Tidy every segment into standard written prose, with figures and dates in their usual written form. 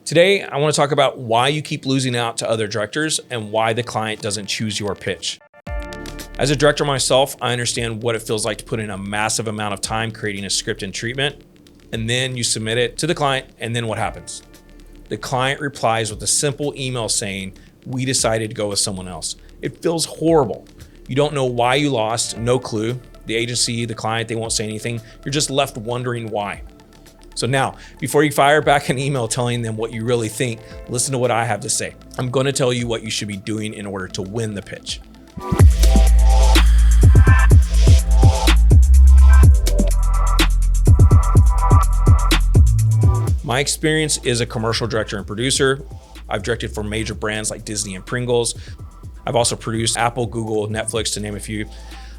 Today, I want to talk about why you keep losing out to other directors and why the client doesn't choose your pitch. As a director myself, I understand what it feels like to put in a massive amount of time creating a script and treatment, and then you submit it to the client, and then what happens? The client replies with a simple email saying, "We decided to go with someone else." It feels horrible. You don't know why you lost, no clue. The agency, the client, they won't say anything. You're just left wondering why. So now, before you fire back an email telling them what you really think, listen to what I have to say. I'm going to tell you what you should be doing in order to win the pitch. My experience is a commercial director and producer. I've directed for major brands like Disney and Pringles. I've also produced Apple, Google, Netflix, to name a few.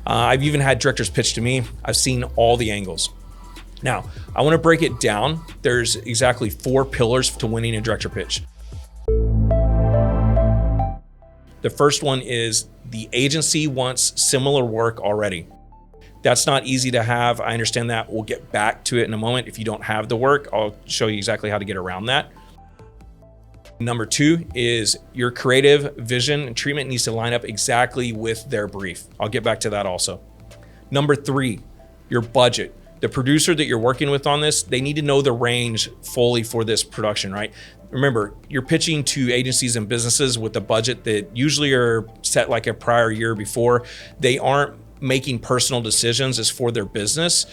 I've even had directors pitch to me. I've seen all the angles. Now, I want to break it down. There's exactly 4 pillars to winning a director pitch. The first one is the agency wants similar work already. That's not easy to have. I understand that. We'll get back to it in a moment. If you don't have the work, I'll show you exactly how to get around that. Number 2 is your creative vision and treatment needs to line up exactly with their brief. I'll get back to that also. Number 3, your budget. The producer that you're working with on this, they need to know the range fully for this production, right? Remember, you're pitching to agencies and businesses with a budget that usually are set like a prior year before. They aren't making personal decisions as for their business.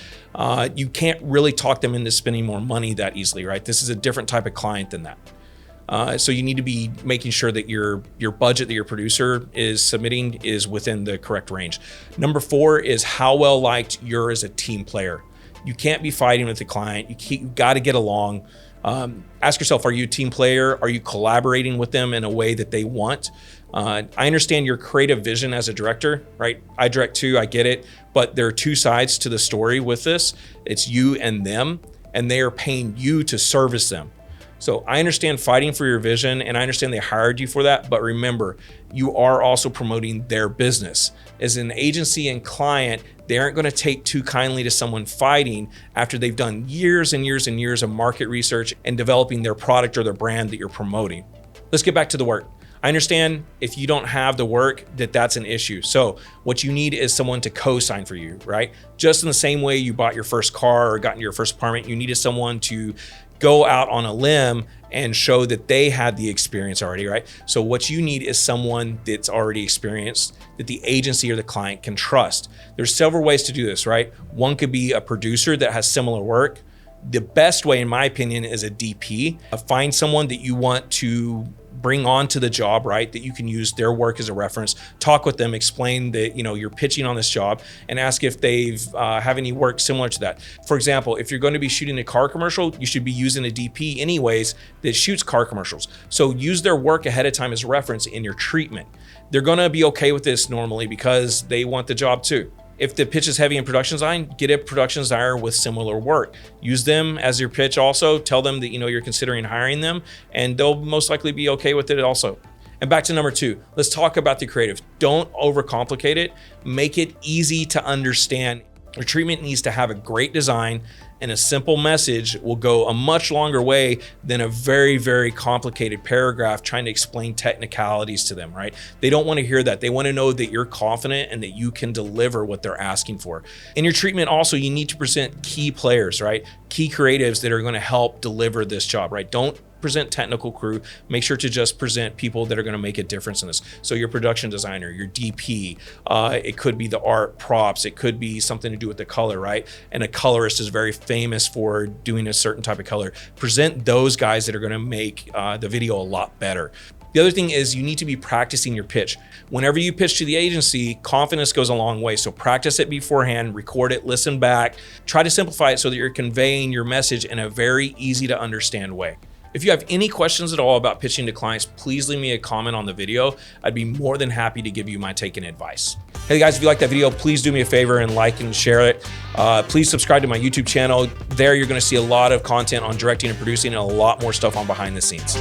You can't really talk them into spending more money that easily, right? This is a different type of client than that. So you need to be making sure that your budget that your producer is submitting is within the correct range. Number 4 is how well liked you're as a team player. You can't be fighting with the client. You got to get along. Ask yourself, are you a team player? Are you collaborating with them in a way that they want? I understand your creative vision as a director, right? I direct too, I get it, but there are 2 sides to the story with this. It's you and them, and they are paying you to service them. So I understand fighting for your vision, and I understand they hired you for that, but remember, you are also promoting their business. As an agency and client, they aren't going to take too kindly to someone fighting after they've done years and years and years of market research and developing their product or their brand that you're promoting. Let's get back to the work. I understand if you don't have the work that's an issue. So what you need is someone to co-sign for you, right? Just in the same way you bought your first car or got into your first apartment, you needed someone to go out on a limb and show that they had the experience already, right? So what you need is someone that's already experienced, that the agency or the client can trust. There's several ways to do this, right? One could be a producer that has similar work. The best way, in my opinion, is a DP. Find someone that you want to bring on to the job, right? That you can use their work as a reference, talk with them, explain that you're pitching on this job, and ask if they've have any work similar to that. For example, if you're going to be shooting a car commercial, you should be using a DP anyways that shoots car commercials. So use their work ahead of time as a reference in your treatment. They're going to be okay with this normally because they want the job too. If the pitch is heavy in production design, get a production designer with similar work. Use them as your pitch also. Tell them that you're considering hiring them, and they'll most likely be okay with it also. And back to number 2, let's talk about the creative. Don't overcomplicate it. Make it easy to understand. Your treatment needs to have a great design, and a simple message will go a much longer way than a very, very complicated paragraph trying to explain technicalities to them, right? They don't want to hear that. They want to know that you're confident and that you can deliver what they're asking for. In your treatment also, you need to present key players, right? Key creatives that are going to help deliver this job, right? Don't present technical crew. Make sure to just present people that are going to make a difference in this. So your production designer, your DP, it could be the art props, it could be something to do with the color, right? And a colorist is very famous for doing a certain type of color. Present those guys that are going to make the video a lot better. The other thing is you need to be practicing your pitch. Whenever you pitch to the agency, confidence goes a long way. So practice it beforehand, record it, listen back, try to simplify it so that you're conveying your message in a very easy to understand way. If you have any questions at all about pitching to clients, please leave me a comment on the video. I'd be more than happy to give you my take and advice. Hey guys, if you like that video, please do me a favor and like and share it. Please subscribe to my YouTube channel. There you're gonna see a lot of content on directing and producing and a lot more stuff on behind the scenes.